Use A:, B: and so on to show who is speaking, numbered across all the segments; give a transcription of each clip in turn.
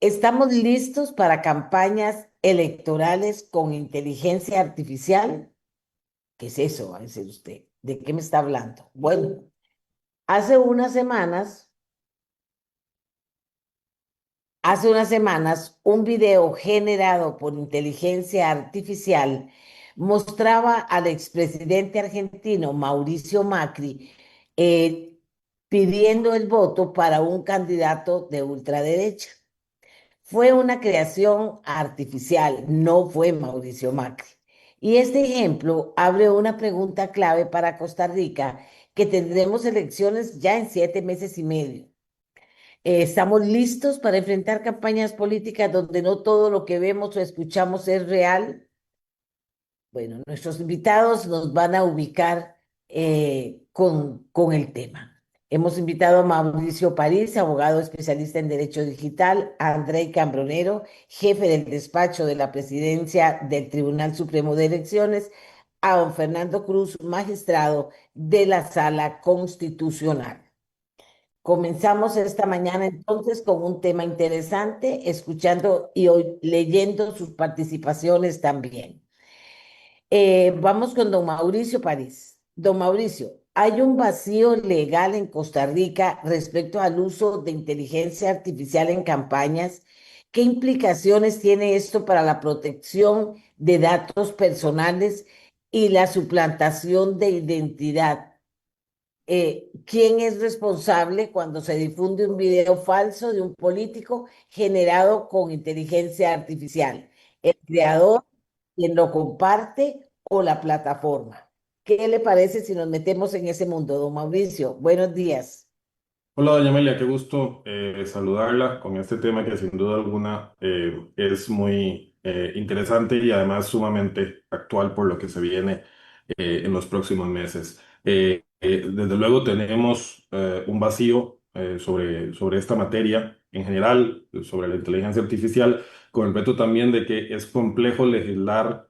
A: ¿Estamos listos para campañas electorales con inteligencia artificial? ¿Qué es eso? Va a decir usted. ¿De qué me está hablando? Bueno, hace unas semanas, hace unas semanas, un video generado por inteligencia artificial mostraba al expresidente argentino Mauricio Macri eh, pidiendo el voto para un candidato de ultraderecha. Fue una creación artificial, no fue Mauricio Macri. Y este ejemplo abre una pregunta clave para Costa Rica, que tendremos elecciones ya en 7 meses y medio. ¿Estamos listos para enfrentar campañas políticas donde no todo lo que vemos o escuchamos es real? Bueno, nuestros invitados nos van a ubicar con el tema. Hemos invitado a Mauricio París, abogado especialista en Derecho Digital, a Andrei Cambronero, jefe del despacho de la Presidencia del Tribunal Supremo de Elecciones, a don Fernando Cruz, magistrado de la Sala Constitucional. Comenzamos esta mañana entonces con un tema interesante, escuchando y hoy leyendo sus participaciones también. Vamos con don Mauricio París. Don Mauricio, ¿hay un vacío legal en Costa Rica respecto al uso de inteligencia artificial en campañas? ¿Qué implicaciones tiene esto para la protección de datos personales y la suplantación de identidad? ¿Quién es responsable cuando se difunde un video falso de un político generado con inteligencia artificial? ¿El creador, quien lo comparte o la plataforma? ¿Qué le parece si nos metemos en ese mundo, don Mauricio? Buenos días.
B: Hola, doña Amelia, qué gusto saludarla con este tema que sin duda alguna es muy interesante y además sumamente actual por lo que se viene en los próximos meses. Desde luego tenemos un vacío sobre esta materia en general, sobre la inteligencia artificial, con el reto también de que es complejo legislar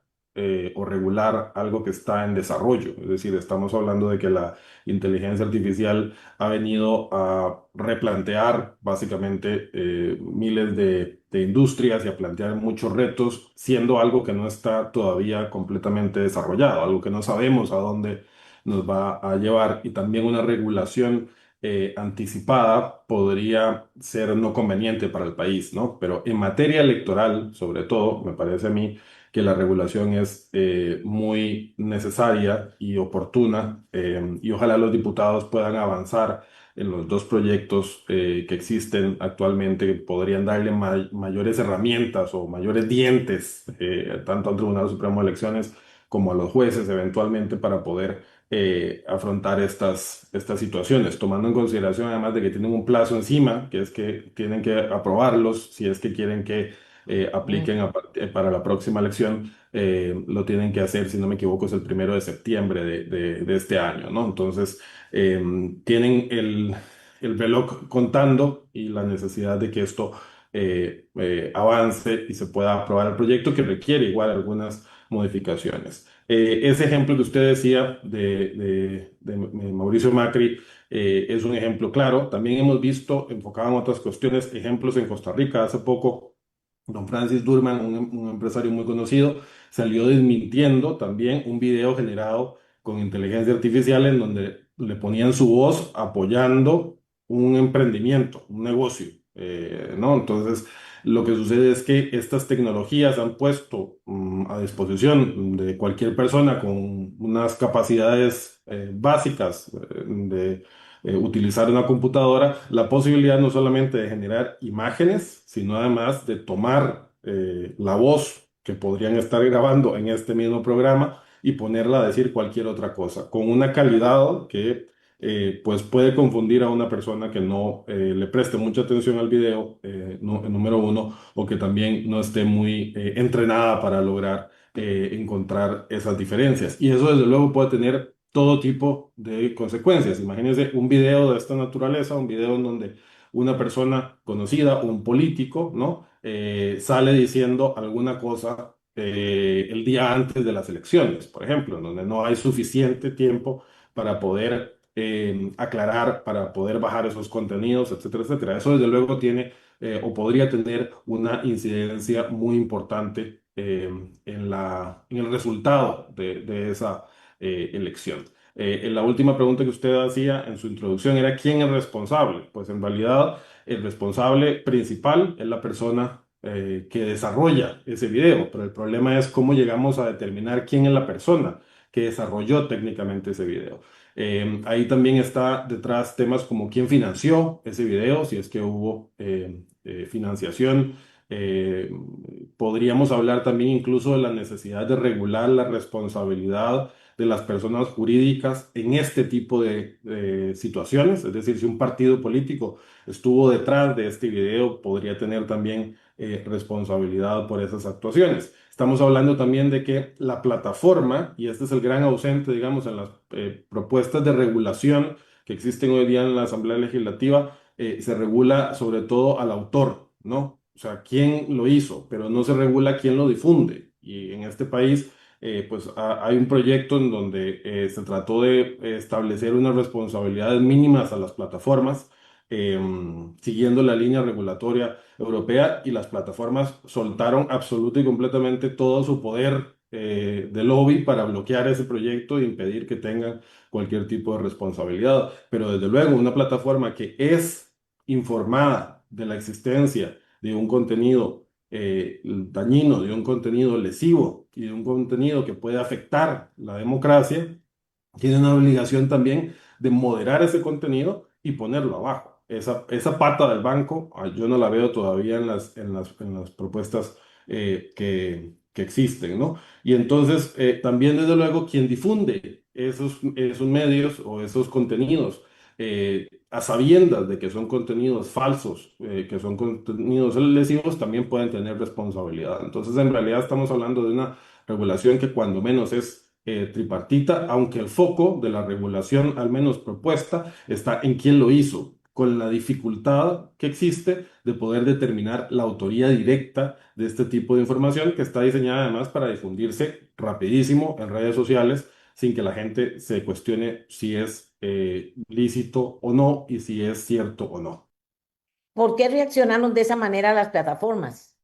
B: o regular algo que está en desarrollo. Es decir, estamos hablando de que la inteligencia artificial ha venido a replantear básicamente miles de industrias y a plantear muchos retos, siendo algo que no está todavía completamente desarrollado, algo que no sabemos a dónde nos va a llevar y también una regulación anticipada podría ser no conveniente para el país, ¿no? Pero en materia electoral, sobre todo, me parece a mí que la regulación es muy necesaria y oportuna y ojalá los diputados puedan avanzar en los dos proyectos que existen actualmente, que podrían darle mayores herramientas o mayores dientes tanto al Tribunal Supremo de Elecciones como a los jueces eventualmente para poder afrontar estas situaciones, tomando en consideración además de que tienen un plazo encima, que es que tienen que aprobarlos si es que quieren que apliquen para la próxima elección, lo tienen que hacer, si no me equivoco, es el 1 de septiembre de este año, ¿no? Entonces, eh, tienen el reloj contando y la necesidad de que esto avance y se pueda aprobar el proyecto que requiere igual algunas modificaciones. Ese ejemplo que usted decía de Mauricio Macri es un ejemplo claro. También hemos visto, enfocado en otras cuestiones, ejemplos en Costa Rica. Hace poco don Francis Durman, un empresario muy conocido, salió desmintiendo también un video generado con inteligencia artificial en donde le ponían su voz apoyando un emprendimiento, un negocio, ¿no? Entonces, lo que sucede es que estas tecnologías han puesto a disposición de cualquier persona con unas capacidades básicas utilizar una computadora, la posibilidad no solamente de generar imágenes, sino además de tomar la voz que podrían estar grabando en este mismo programa y ponerla a decir cualquier otra cosa, con una calidad que pues puede confundir a una persona que no le preste mucha atención al video, número uno, o que también no esté muy entrenada para lograr encontrar esas diferencias. Y eso desde luego puede tener todo tipo de consecuencias. Imagínense un video de esta naturaleza, un video en donde una persona conocida, un político, ¿no? Sale diciendo alguna cosa el día antes de las elecciones, por ejemplo, en donde no hay suficiente tiempo para poder aclarar, para poder bajar esos contenidos, etcétera, etcétera. Eso desde luego tiene o podría tener una incidencia muy importante en el resultado de esa elección. En la última pregunta que usted hacía en su introducción era ¿quién es responsable? Pues en realidad el responsable principal es la persona que desarrolla ese video, pero el problema es cómo llegamos a determinar quién es la persona que desarrolló técnicamente ese video. Ahí también está detrás temas como quién financió ese video, si es que hubo financiación. Eh, Podríamos hablar también incluso de la necesidad de regular la responsabilidad de las personas jurídicas en este tipo de situaciones. Es decir, si un partido político estuvo detrás de este video, podría tener también responsabilidad por esas actuaciones. Estamos hablando también de que la plataforma, y este es el gran ausente, digamos, en las propuestas de regulación que existen hoy día en la Asamblea Legislativa, se regula sobre todo al autor, ¿no? O sea, quién lo hizo, pero no se regula quién lo difunde. Y en este país, pues hay un proyecto en donde se trató de establecer unas responsabilidades mínimas a las plataformas, siguiendo la línea regulatoria europea, y las plataformas soltaron absoluta y completamente todo su poder de lobby para bloquear ese proyecto e impedir que tengan cualquier tipo de responsabilidad. Pero desde luego, una plataforma que es informada de la existencia de un contenido dañino, de un contenido lesivo y de un contenido que puede afectar la democracia, tiene una obligación también de moderar ese contenido y ponerlo abajo. Esa pata del banco, yo no la veo todavía en las propuestas que existen, ¿no? Y entonces, también desde luego, quien difunde esos medios o esos contenidos, a sabiendas de que son contenidos falsos, que son contenidos lesivos, también pueden tener responsabilidad. Entonces, en realidad estamos hablando de una regulación que cuando menos es tripartita, aunque el foco de la regulación, al menos propuesta, está en quién lo hizo, con la dificultad que existe de poder determinar la autoría directa de este tipo de información, que está diseñada además para difundirse rapidísimo en redes sociales sin que la gente se cuestione si es lícito o no y si es cierto o no.
A: ¿Por qué reaccionaron de esa manera las plataformas?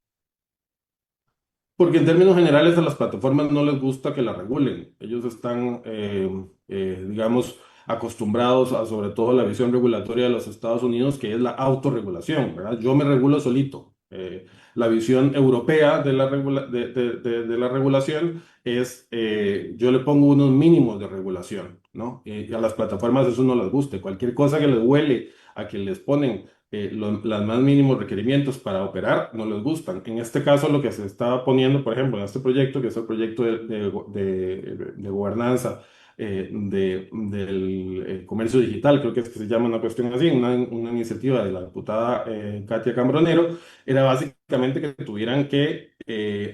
B: Porque en términos generales a las plataformas no les gusta que la regulen. Ellos están, digamos, acostumbrados a sobre todo la visión regulatoria de los Estados Unidos, que es la autorregulación, ¿verdad? Yo me regulo solito. La visión europea de de la regulación es, yo le pongo unos mínimos de regulación, ¿no? Y a las plataformas eso no les gusta. Cualquier cosa que les huele a que les ponen los más mínimos requerimientos para operar no les gustan. En este caso, lo que se está poniendo, por ejemplo, en este proyecto, que es el proyecto de gobernanza del comercio digital, creo que es que se llama una cuestión así, una iniciativa de la diputada Katia Cambronero, era básicamente que tuvieran que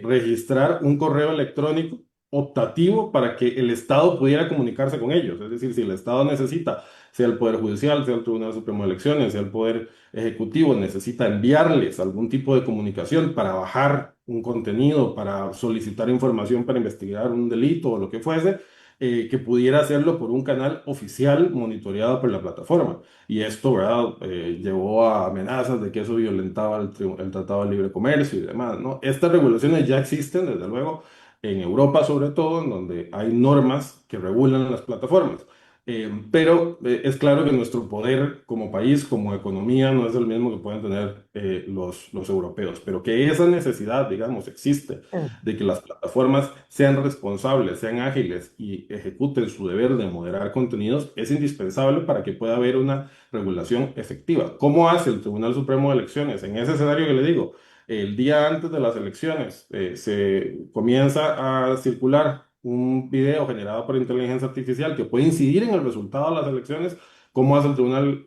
B: registrar un correo electrónico optativo para que el Estado pudiera comunicarse con ellos. Es decir, si el Estado necesita, sea el Poder Judicial, sea el Tribunal Supremo de Elecciones, sea el Poder Ejecutivo, necesita enviarles algún tipo de comunicación para bajar un contenido, para solicitar información, para investigar un delito o lo que fuese, que pudiera hacerlo por un canal oficial monitoreado por la plataforma. Y esto, ¿verdad? Llevó a amenazas de que eso violentaba el Tratado de Libre Comercio y demás, ¿no? Estas regulaciones ya existen, desde luego, en Europa sobre todo, en donde hay normas que regulan las plataformas. Pero es claro que nuestro poder como país, como economía, no es el mismo que pueden tener los europeos, pero que esa necesidad, digamos, existe de que las plataformas sean responsables, sean ágiles y ejecuten su deber de moderar contenidos, es indispensable para que pueda haber una regulación efectiva. ¿Cómo hace el Tribunal Supremo de Elecciones? En ese escenario que le digo, el día antes de las elecciones se comienza a circular un video generado por inteligencia artificial que puede incidir en el resultado de las elecciones. ¿Cómo hace el Tribunal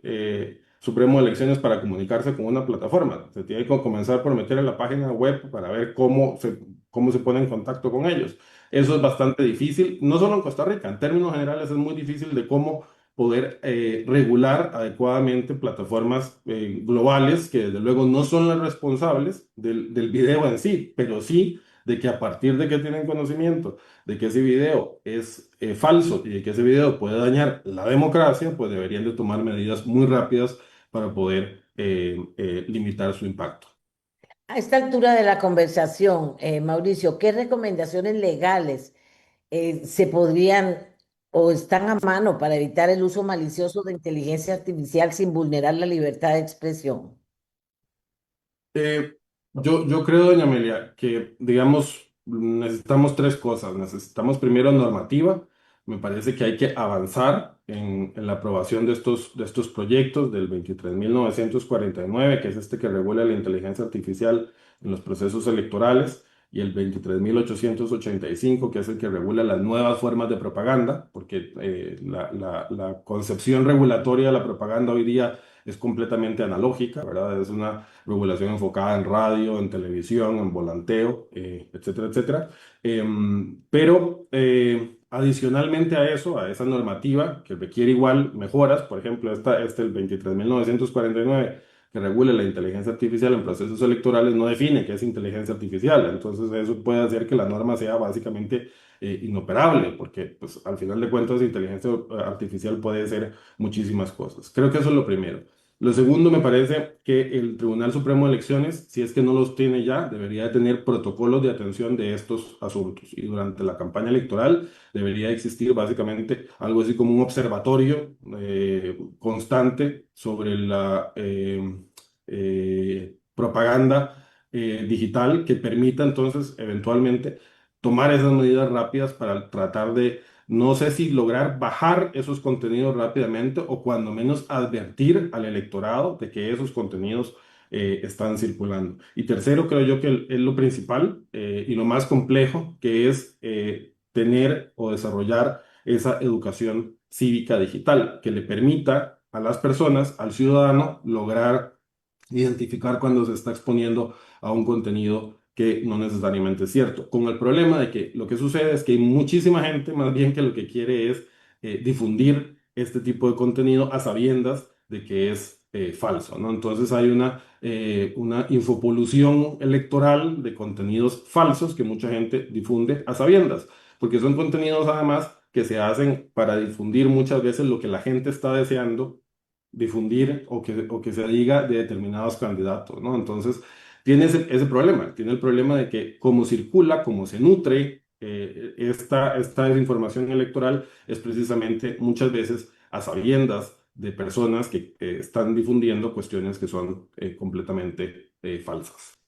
B: Supremo de Elecciones para comunicarse con una plataforma? Se tiene que comenzar por meter en la página web para ver cómo se pone en contacto con ellos. Eso es bastante difícil, no solo en Costa Rica, en términos generales es muy difícil de cómo poder regular adecuadamente plataformas globales que desde luego no son las responsables del video en sí, pero sí de que a partir de que tienen conocimiento de que ese video es falso y de que ese video puede dañar la democracia, pues deberían de tomar medidas muy rápidas para poder limitar su impacto.
A: A esta altura de la conversación, Mauricio, ¿qué recomendaciones legales se podrían o están a mano para evitar el uso malicioso de inteligencia artificial sin vulnerar la libertad de expresión?
B: Eh, yo creo, doña Amelia, que, digamos, necesitamos tres cosas. Necesitamos primero normativa. Me parece que hay que avanzar en la aprobación de estos proyectos del 23.949, que es este que regula la inteligencia artificial en los procesos electorales, y el 23.885, que es el que regula las nuevas formas de propaganda, porque la concepción regulatoria de la propaganda hoy día es completamente analógica, ¿verdad? Es una regulación enfocada en radio, en televisión, en volanteo, etcétera, etcétera. Pero adicionalmente a eso, a esa normativa que requiere igual mejoras, por ejemplo, el 23.949 que regule la inteligencia artificial en procesos electorales no define qué es inteligencia artificial. Entonces eso puede hacer que la norma sea básicamente inoperable, porque pues, al final de cuentas inteligencia artificial puede ser muchísimas cosas. Creo que eso es lo primero. Lo segundo, me parece que el Tribunal Supremo de Elecciones, si es que no los tiene ya, debería de tener protocolos de atención de estos asuntos. Y durante la campaña electoral debería existir básicamente algo así como un observatorio constante sobre la propaganda digital que permita entonces eventualmente tomar esas medidas rápidas para tratar de no sé si lograr bajar esos contenidos rápidamente o cuando menos advertir al electorado de que esos contenidos están circulando. Y tercero, creo yo que es lo principal y lo más complejo, que es tener o desarrollar esa educación cívica digital que le permita a las personas, al ciudadano, lograr identificar cuando se está exponiendo a un contenido que no necesariamente es cierto. Con el problema de que lo que sucede es que hay muchísima gente más bien que lo que quiere es difundir este tipo de contenido a sabiendas de que es falso, ¿no? Entonces hay una infopolución electoral de contenidos falsos que mucha gente difunde a sabiendas, porque son contenidos además que se hacen para difundir muchas veces lo que la gente está deseando difundir o que se diga de determinados candidatos, ¿no? Entonces, tiene ese problema, tiene el problema de que como circula, como se nutre esta desinformación electoral, es precisamente muchas veces a sabiendas de personas que están difundiendo cuestiones que son completamente falsas.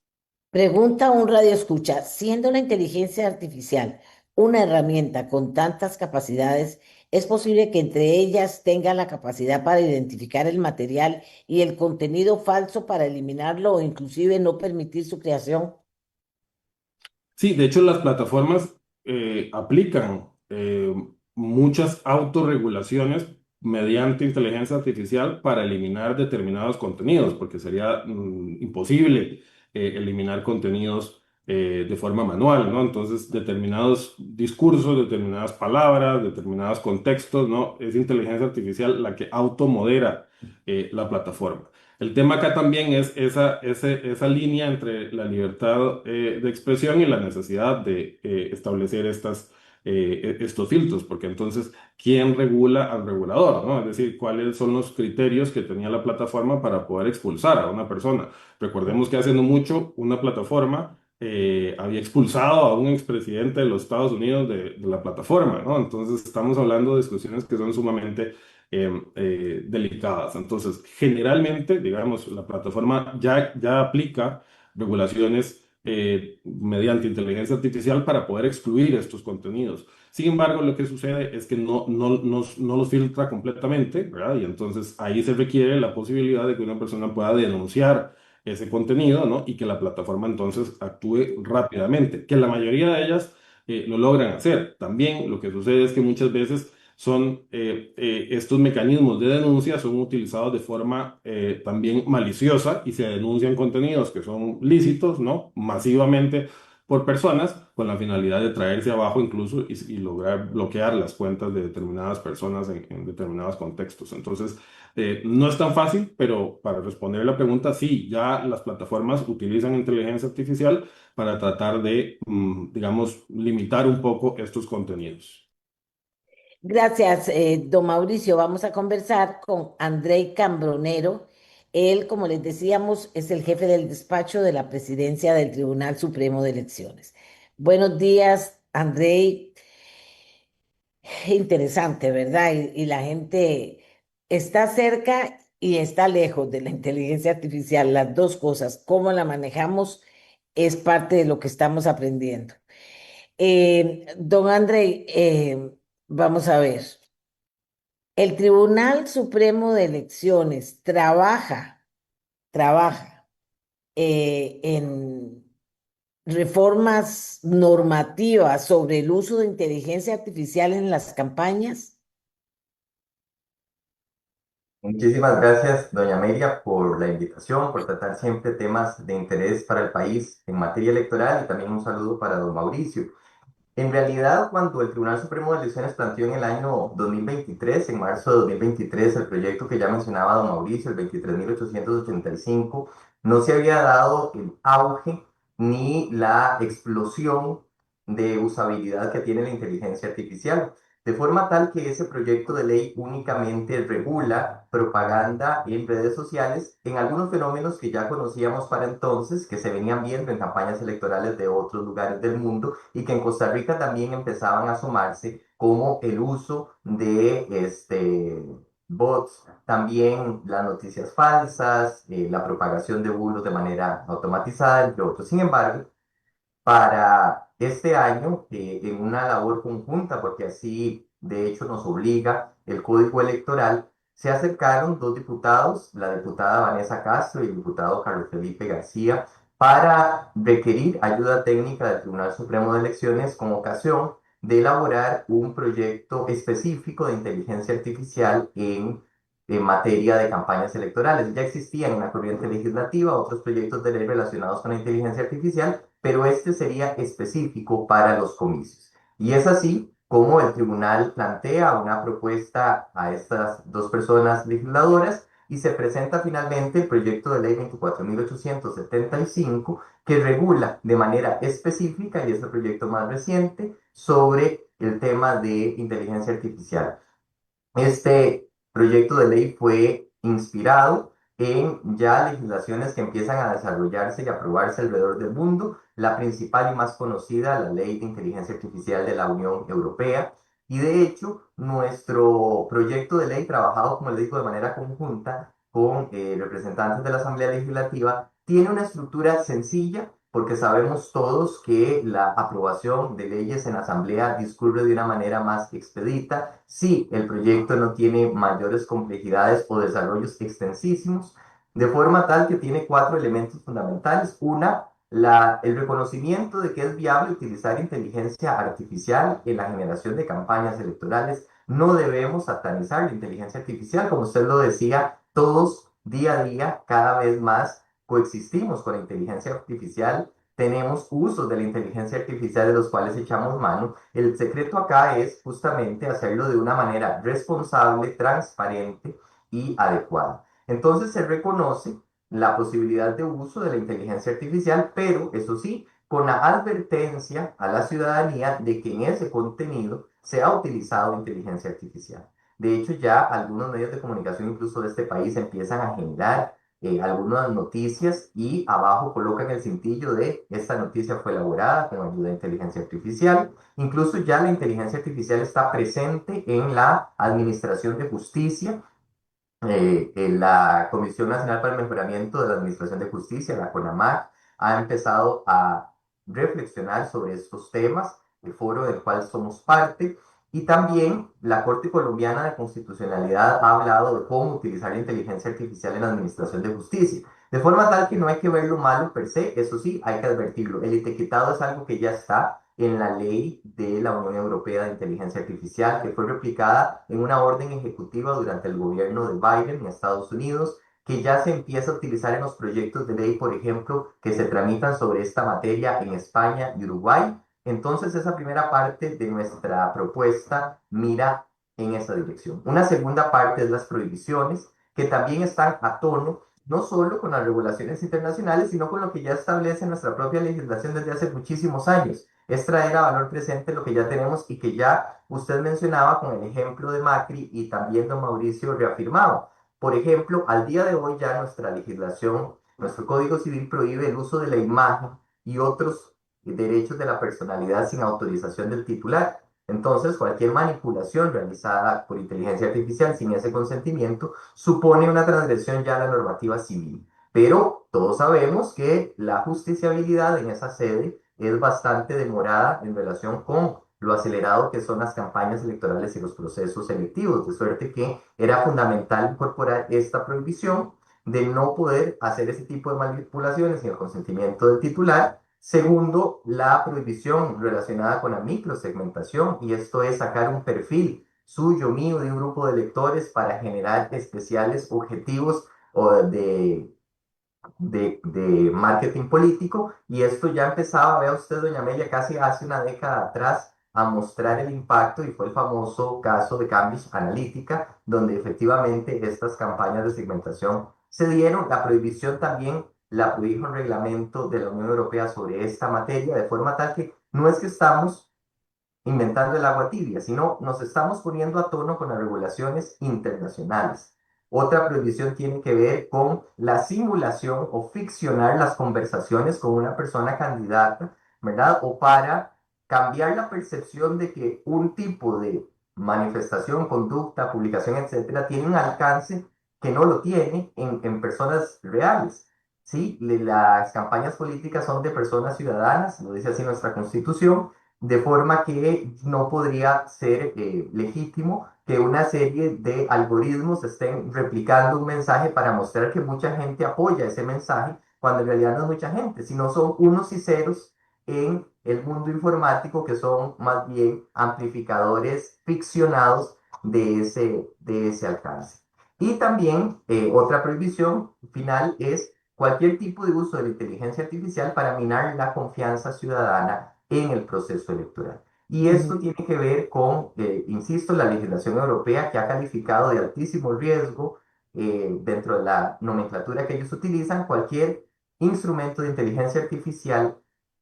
A: Pregunta un radio escucha, siendo la inteligencia artificial una herramienta con tantas capacidades, ¿es posible que entre ellas tenga la capacidad para identificar el material y el contenido falso para eliminarlo o inclusive no permitir su creación?
B: Sí, de hecho las plataformas aplican muchas autorregulaciones mediante inteligencia artificial para eliminar determinados contenidos, porque sería imposible eliminar contenidos de forma manual, ¿no? Entonces, determinados discursos, determinadas palabras, determinados contextos, ¿no? Es inteligencia artificial la que automodera la plataforma. El tema acá también es esa línea entre la libertad de expresión y la necesidad de establecer estos filtros, porque entonces, ¿quién regula al regulador, ¿no? Es decir, ¿cuáles son los criterios que tenía la plataforma para poder expulsar a una persona? Recordemos que hace no mucho una plataforma había expulsado a un expresidente de los Estados Unidos de la plataforma, ¿no? Entonces, estamos hablando de discusiones que son sumamente delicadas. Entonces, generalmente, digamos, la plataforma ya aplica regulaciones mediante inteligencia artificial para poder excluir estos contenidos. Sin embargo, lo que sucede es que no los filtra completamente, ¿verdad? Y entonces ahí se requiere la posibilidad de que una persona pueda denunciar ese contenido, ¿no? Y que la plataforma entonces actúe rápidamente, que la mayoría de ellas lo logran hacer. También lo que sucede es que muchas veces estos mecanismos de denuncia son utilizados de forma también maliciosa y se denuncian contenidos que son lícitos, ¿no? Masivamente por personas con la finalidad de traerse abajo incluso y lograr bloquear las cuentas de determinadas personas en determinados contextos. Entonces, no es tan fácil, pero para responder la pregunta, sí, ya las plataformas utilizan inteligencia artificial para tratar de, digamos, limitar un poco estos contenidos.
A: Gracias, don Mauricio. Vamos a conversar con Andrei Cambronero. Él, como les decíamos, es el jefe del despacho de la presidencia del Tribunal Supremo de Elecciones. Buenos días, Andrei. Interesante, ¿verdad? Y la gente está cerca y está lejos de la inteligencia artificial, las dos cosas. Cómo la manejamos es parte de lo que estamos aprendiendo. Don Andrei, vamos a ver. El Tribunal Supremo de Elecciones trabaja en reformas normativas sobre el uso de inteligencia artificial en las campañas.
C: Muchísimas gracias, doña Amelia, por la invitación, por tratar siempre temas de interés para el país en materia electoral y también un saludo para don Mauricio. En realidad, cuando el Tribunal Supremo de Elecciones planteó en el año 2023, en marzo de 2023, el proyecto que ya mencionaba don Mauricio, el 23.885, no se había dado el auge ni la explosión de usabilidad que tiene la inteligencia artificial. De forma tal que ese proyecto de ley únicamente regula propaganda en redes sociales en algunos fenómenos que ya conocíamos para entonces, que se venían viendo en campañas electorales de otros lugares del mundo y que en Costa Rica también empezaban a sumarse, como el uso de bots, también las noticias falsas, la propagación de bulos de manera automatizada, entre otros. Sin embargo, para este año, en una labor conjunta, porque así de hecho nos obliga el Código Electoral, se acercaron dos diputados, la diputada Vanessa Castro y el diputado Carlos Felipe García, para requerir ayuda técnica del Tribunal Supremo de Elecciones con ocasión de elaborar un proyecto específico de inteligencia artificial en materia de campañas electorales. Ya existían en la corriente legislativa otros proyectos de ley relacionados con la inteligencia artificial, pero este sería específico para los comicios. Y es así como el tribunal plantea una propuesta a estas dos personas legisladoras y se presenta finalmente el proyecto de ley 24.875 que regula de manera específica, y es el proyecto más reciente, sobre el tema de inteligencia artificial. Este proyecto de ley fue inspirado en ya legislaciones que empiezan a desarrollarse y aprobarse alrededor del mundo. La principal y más conocida, la Ley de Inteligencia Artificial de la Unión Europea. Y de hecho, nuestro proyecto de ley, trabajado, como le digo, de manera conjunta con representantes de la Asamblea Legislativa, tiene una estructura sencilla porque sabemos todos que la aprobación de leyes en asamblea discurre de una manera más expedita si el proyecto no tiene mayores complejidades o desarrollos extensísimos, de forma tal que tiene cuatro elementos fundamentales. Una, el reconocimiento de que es viable utilizar inteligencia artificial en la generación de campañas electorales. No debemos satanizar la inteligencia artificial, como usted lo decía, todos día a día, cada vez más coexistimos con la inteligencia artificial, tenemos usos de la inteligencia artificial de los cuales echamos mano. El secreto acá es justamente hacerlo de una manera responsable, transparente y adecuada. Entonces se reconoce la posibilidad de uso de la inteligencia artificial, pero eso sí, con la advertencia a la ciudadanía de que en ese contenido se ha utilizado inteligencia artificial. De hecho, ya algunos medios de comunicación, incluso de este país, empiezan a generar algunas noticias y abajo colocan el cintillo de esta noticia fue elaborada con ayuda de inteligencia artificial. Incluso ya la inteligencia artificial está presente en la Administración de Justicia, en la Comisión Nacional para el Mejoramiento de la Administración de Justicia, la CONAMAC, ha empezado a reflexionar sobre estos temas, el foro del cual somos parte, y también la Corte Colombiana de Constitucionalidad ha hablado de cómo utilizar la inteligencia artificial en la Administración de Justicia. De forma tal que no hay que ver lo malo per se, eso sí, hay que advertirlo. El etiquetado es algo que ya está en la ley de la Unión Europea de Inteligencia Artificial, que fue replicada en una orden ejecutiva durante el gobierno de Biden en Estados Unidos, que ya se empieza a utilizar en los proyectos de ley, por ejemplo, que se tramitan sobre esta materia en España y Uruguay. Entonces, esa primera parte de nuestra propuesta mira en esa dirección. Una segunda parte es las prohibiciones, que también están a tono no solo con las regulaciones internacionales, sino con lo que ya establece nuestra propia legislación desde hace muchísimos años. Es traer a valor presente lo que ya tenemos y que ya usted mencionaba con el ejemplo de Macri y también don Mauricio reafirmaba. Por ejemplo, al día de hoy ya nuestra legislación, nuestro Código Civil prohíbe el uso de la imagen y otros derechos de la personalidad sin autorización del titular. Entonces, cualquier manipulación realizada por inteligencia artificial sin ese consentimiento supone una transgresión ya a la normativa civil. Pero todos sabemos que la justiciabilidad en esa sede es bastante demorada en relación con lo acelerado que son las campañas electorales y los procesos selectivos, de suerte que era fundamental incorporar esta prohibición de no poder hacer ese tipo de manipulaciones sin el consentimiento del titular. Segundo, la prohibición relacionada con la microsegmentación, y esto es sacar un perfil suyo, mío, de un grupo de electores para generar especiales objetivos o de marketing político, y esto ya empezaba, vea usted, doña Amelia, casi hace una década atrás a mostrar el impacto, y fue el famoso caso de Cambridge Analytica, donde efectivamente estas campañas de segmentación se dieron. La prohibición también la prohibió el reglamento de la Unión Europea sobre esta materia, de forma tal que no es que estamos inventando el agua tibia, sino nos estamos poniendo a tono con las regulaciones internacionales. Otra prohibición tiene que ver con la simulación o ficcionar las conversaciones con una persona candidata, ¿verdad? O para cambiar la percepción de que un tipo de manifestación, conducta, publicación, etcétera, tiene un alcance que no lo tiene en personas reales. ¿Sí? Las campañas políticas son de personas ciudadanas, lo dice así nuestra Constitución, de forma que no podría ser legítimo que una serie de algoritmos estén replicando un mensaje para mostrar que mucha gente apoya ese mensaje, cuando en realidad no es mucha gente, sino son unos y ceros en el mundo informático que son más bien amplificadores ficcionados de ese alcance. Y también otra prohibición final es cualquier tipo de uso de la inteligencia artificial para minar la confianza ciudadana en el proceso electoral. Y esto
A: Ujú.
C: tiene que ver con, insisto, la legislación europea, que ha calificado de altísimo riesgo, dentro de la nomenclatura que ellos utilizan, cualquier instrumento de inteligencia artificial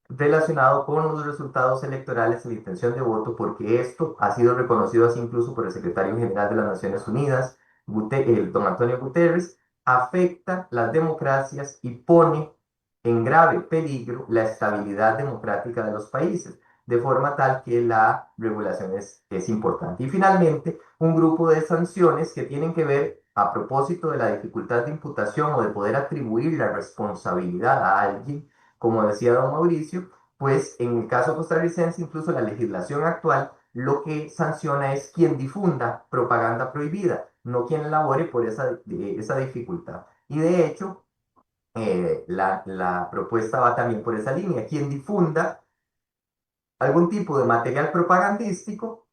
C: relacionado con los resultados electorales y la intención de voto, porque esto ha sido reconocido así incluso por el secretario general de las Naciones Unidas, el don Antonio Guterres, afecta las democracias y pone en grave peligro la estabilidad democrática de los países, de forma tal que la regulación es importante. Y finalmente, un grupo de sanciones que tienen que ver, a propósito de la dificultad de imputación o de poder atribuir la responsabilidad a alguien, como decía don Mauricio, pues en el caso costarricense, incluso la legislación actual lo que sanciona es quien difunda propaganda prohibida, no quien elabore por esa dificultad. Y de hecho, la propuesta va también por esa línea. Quien difunda algún tipo de material propagandístico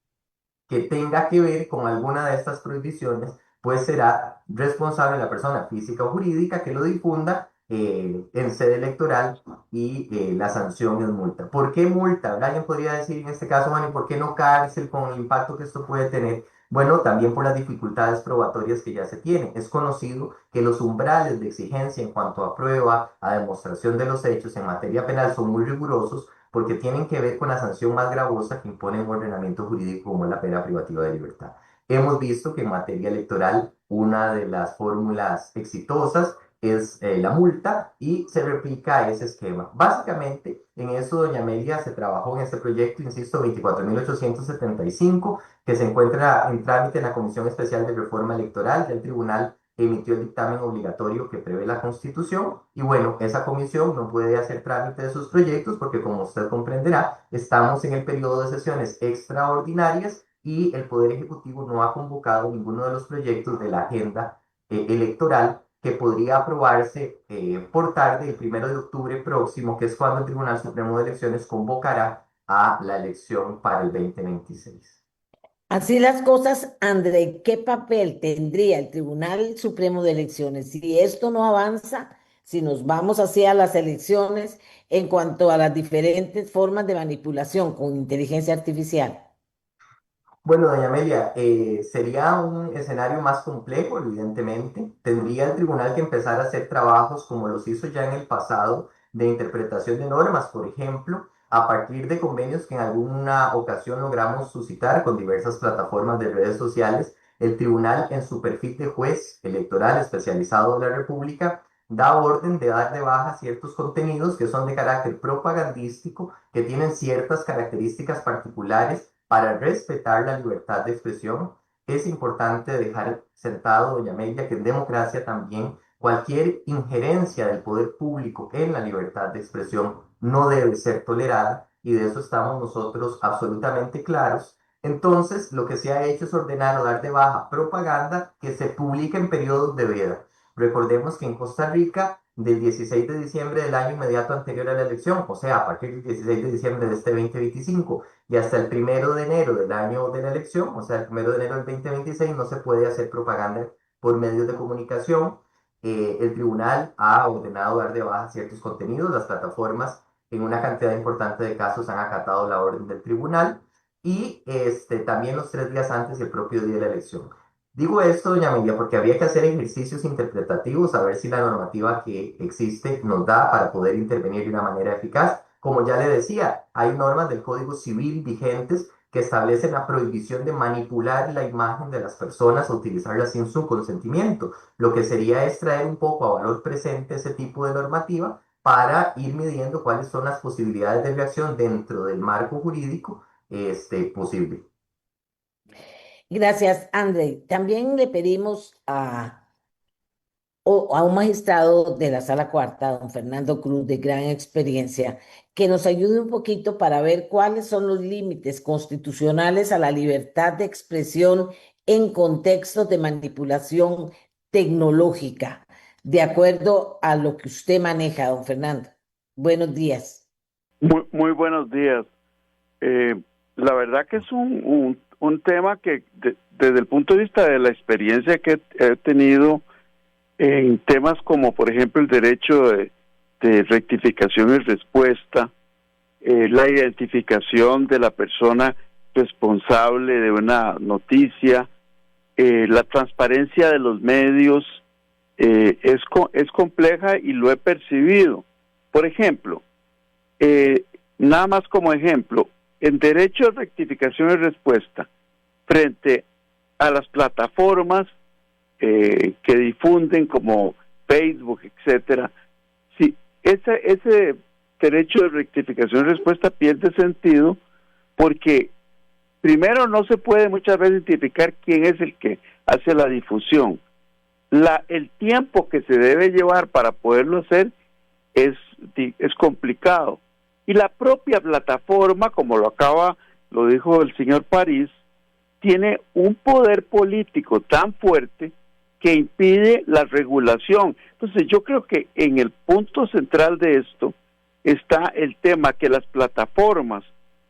C: que tenga que ver con alguna de estas prohibiciones, pues será responsable la persona física o jurídica que lo difunda en sede electoral, y la sanción es multa. ¿Por qué multa? Alguien podría decir en este caso, bueno, ¿y por qué no cárcel con el impacto que esto puede tener? Bueno, también por las dificultades probatorias que ya se tienen. Es conocido que los umbrales de exigencia en cuanto a prueba, a demostración de los hechos en materia penal son muy rigurosos, porque tienen que ver con la sanción más gravosa que impone un ordenamiento jurídico como es la pena privativa de libertad. Hemos visto que en materia electoral una de las fórmulas exitosas es la multa, y se replica ese esquema. Básicamente, en eso, doña Amelia, se trabajó en este proyecto, insisto, 24.875, que se encuentra en trámite en la Comisión Especial de Reforma Electoral del Tribunal, emitió el dictamen obligatorio que prevé la Constitución, y bueno, esa comisión no puede hacer trámite de sus proyectos porque, como usted comprenderá, estamos en el periodo de sesiones extraordinarias y el Poder Ejecutivo no ha convocado ninguno de los proyectos de la agenda electoral, que podría aprobarse por tarde el 1 de octubre próximo, que es cuando el Tribunal Supremo de Elecciones convocará a la elección para el 2026.
A: Así las cosas, André, ¿qué papel tendría el Tribunal Supremo de Elecciones si esto no avanza, si nos vamos hacia las elecciones en cuanto a las diferentes formas de manipulación con inteligencia artificial?
C: Bueno, doña Amelia, sería un escenario más complejo, evidentemente. Tendría el tribunal que empezar a hacer trabajos como los hizo ya en el pasado, de interpretación de normas, por ejemplo, a partir de convenios que en alguna ocasión logramos suscitar con diversas plataformas de redes sociales, El tribunal, en su perfil de juez electoral especializado de la República, da orden de dar de baja ciertos contenidos que son de carácter propagandístico, que tienen ciertas características particulares para respetar la libertad de expresión. Es importante dejar sentado, doña Amelia, que en democracia también cualquier injerencia del poder público en la libertad de expresión no debe ser tolerada, y de eso estamos nosotros absolutamente claros. Entonces, lo que se ha hecho es ordenar o dar de baja propaganda que se publica en periodos de veda. Recordemos que en Costa Rica, del 16 de diciembre del año inmediato anterior a la elección, o sea, a partir del 16 de diciembre de este 2025 y hasta el 1 de enero del año de la elección, o sea, el 1 de enero del 2026, no se puede hacer propaganda por medios de comunicación. El tribunal ha ordenado dar de baja ciertos contenidos. Las plataformas, en una cantidad importante de casos, han acatado la orden del tribunal, y también los 3 días antes del propio día de la elección. Digo esto, doña Amelia, porque había que hacer ejercicios interpretativos a ver si la normativa que existe nos da para poder intervenir de una manera eficaz. Como ya le decía, hay normas del Código Civil vigentes que establecen la prohibición de manipular la imagen de las personas o utilizarla sin su consentimiento. Lo que sería es traer un poco a valor presente ese tipo de normativa para ir midiendo cuáles son las posibilidades de reacción dentro del marco jurídico posible.
A: Gracias, André. También le pedimos a un magistrado de la Sala Cuarta, don Fernando Cruz, de gran experiencia, que nos ayude un poquito para ver cuáles son los límites constitucionales a la libertad de expresión en contextos de manipulación tecnológica, de acuerdo a lo que usted maneja, don Fernando. Buenos días.
D: Muy buenos días. La verdad que es un tema que desde el punto de vista de la experiencia que he tenido en temas como, por ejemplo, el derecho de rectificación y respuesta, la identificación de la persona responsable de una noticia, la transparencia de los medios, es compleja y lo he percibido. Por ejemplo, nada más como ejemplo, en derecho de rectificación y respuesta, frente a las plataformas que difunden como Facebook, etcétera, si ese derecho de rectificación y respuesta pierde sentido, porque primero no se puede muchas veces identificar quién es el que hace la difusión. El tiempo que se debe llevar para poderlo hacer es complicado. Y la propia plataforma, como lo dijo el señor París, tiene un poder político tan fuerte que impide la regulación. Entonces yo creo que en el punto central de esto está el tema que las plataformas,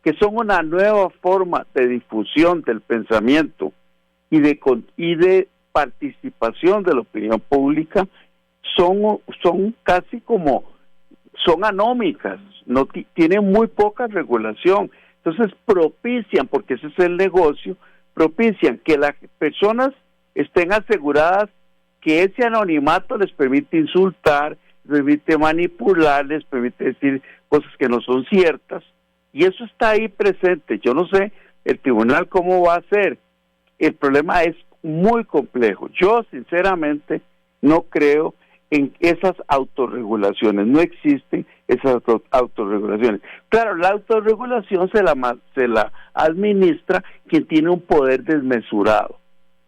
D: que son una nueva forma de difusión del pensamiento y de participación de la opinión pública, son casi como, son anómicas, no tienen muy poca regulación. Entonces propician, porque ese es el negocio, propician que las personas estén aseguradas que ese anonimato les permite insultar, les permite manipular, les permite decir cosas que no son ciertas, y eso está ahí presente. Yo no sé el tribunal cómo va a hacer. El problema es muy complejo. Yo sinceramente no creo en esas autorregulaciones, no existen esas autorregulaciones. Claro, la autorregulación se la administra quien tiene un poder desmesurado.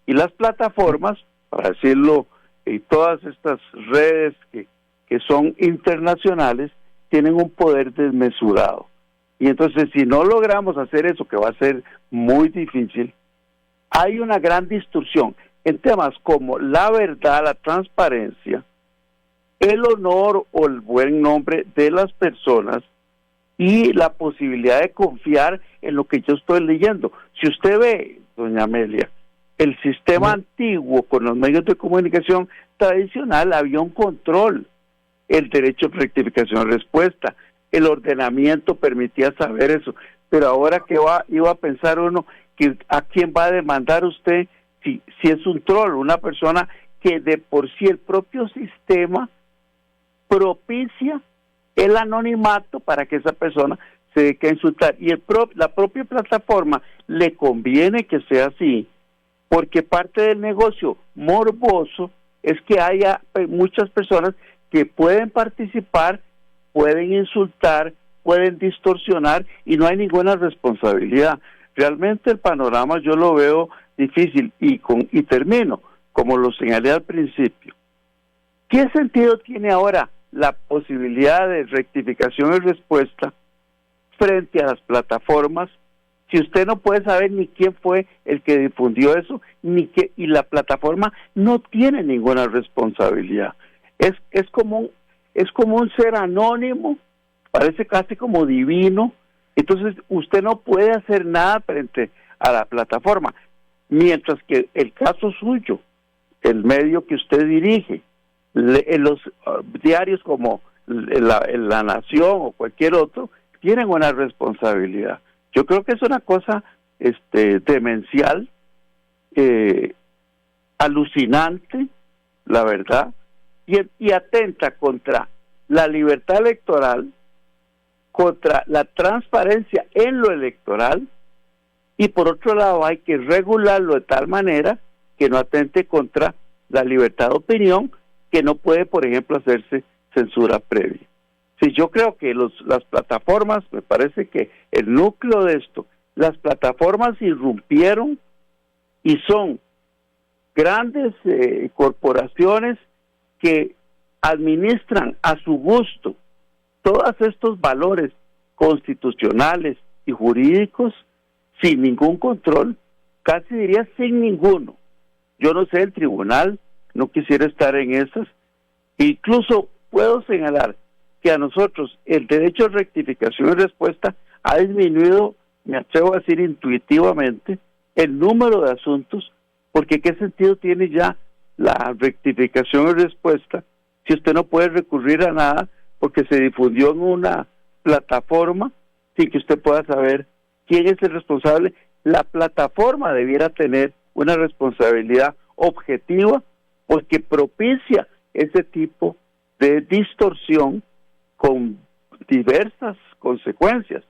D: Y las plataformas, para decirlo, y todas estas redes que son internacionales, tienen un poder desmesurado. Y entonces, si no logramos hacer eso, que va a ser muy difícil, hay una gran distorsión en temas como la verdad, la transparencia, el honor o el buen nombre de las personas y la posibilidad de confiar en lo que yo estoy leyendo. Si usted ve, doña Amelia, el sistema antiguo con los medios de comunicación tradicional, había un control, el derecho de rectificación y respuesta, el ordenamiento permitía saber eso, pero ahora que iba a pensar uno que a quién va a demandar usted si es un troll, una persona que de por sí el propio sistema propicia el anonimato para que esa persona se dedique a insultar, y la propia plataforma le conviene que sea así, porque parte del negocio morboso es que haya muchas personas que pueden participar, pueden insultar, pueden distorsionar y no hay ninguna responsabilidad. Realmente el panorama yo lo veo difícil y termino, como lo señalé al principio. ¿Qué sentido tiene ahora la posibilidad de rectificación y respuesta frente a las plataformas si usted no puede saber ni quién fue el que difundió eso, y la plataforma no tiene ninguna responsabilidad? Es como un ser anónimo, parece casi como divino. Entonces usted no puede hacer nada frente a la plataforma, mientras que el caso suyo, el medio que usted dirige, en los diarios como la Nación o cualquier otro, tienen una responsabilidad. Yo creo que es una cosa demencial, alucinante, la verdad, y atenta contra la libertad electoral, contra la transparencia en lo electoral, y por otro lado hay que regularlo de tal manera que no atente contra la libertad de opinión, que no puede, por ejemplo, hacerse censura previa. Sí, yo creo que las plataformas, me parece que el núcleo de esto, las plataformas irrumpieron y son grandes corporaciones que administran a su gusto todos estos valores constitucionales y jurídicos sin ningún control, casi diría sin ninguno. Yo no sé, el tribunal no quisiera estar en esas. Incluso puedo señalar que a nosotros el derecho de rectificación y respuesta ha disminuido, me atrevo a decir intuitivamente, el número de asuntos, porque ¿qué sentido tiene ya la rectificación y respuesta si usted no puede recurrir a nada porque se difundió en una plataforma sin que usted pueda saber quién es el responsable? La plataforma debiera tener una responsabilidad objetiva porque propicia ese tipo de distorsión con diversas consecuencias,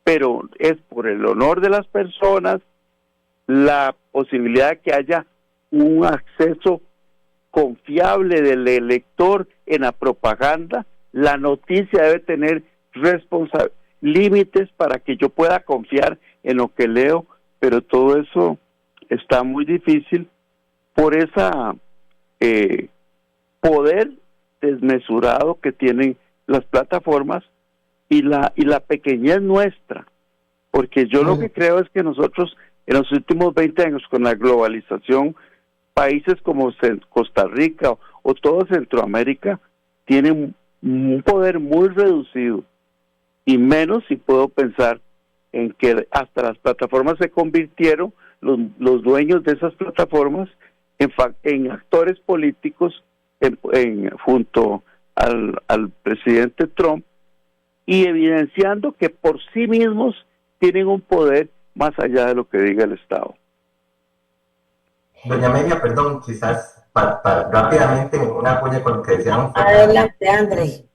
D: pero es por el honor de las personas, la posibilidad de que haya un acceso confiable del elector en la propaganda. La noticia debe tener límites para que yo pueda confiar en lo que leo, pero todo eso está muy difícil por esa poder desmesurado que tienen las plataformas y la pequeñez nuestra, porque yo lo que creo es que nosotros en los últimos 20 años con la globalización, países como Costa Rica o todo Centroamérica tienen un poder muy reducido, y menos si puedo pensar en que hasta las plataformas se convirtieron, los dueños de esas plataformas, en actores políticos junto al presidente Trump, y evidenciando que por sí mismos tienen un poder más allá de lo que diga el Estado.
C: Doña Amelia, perdón, quizás rápidamente una cuña con lo que decía don Fernando.
A: Adelante, André.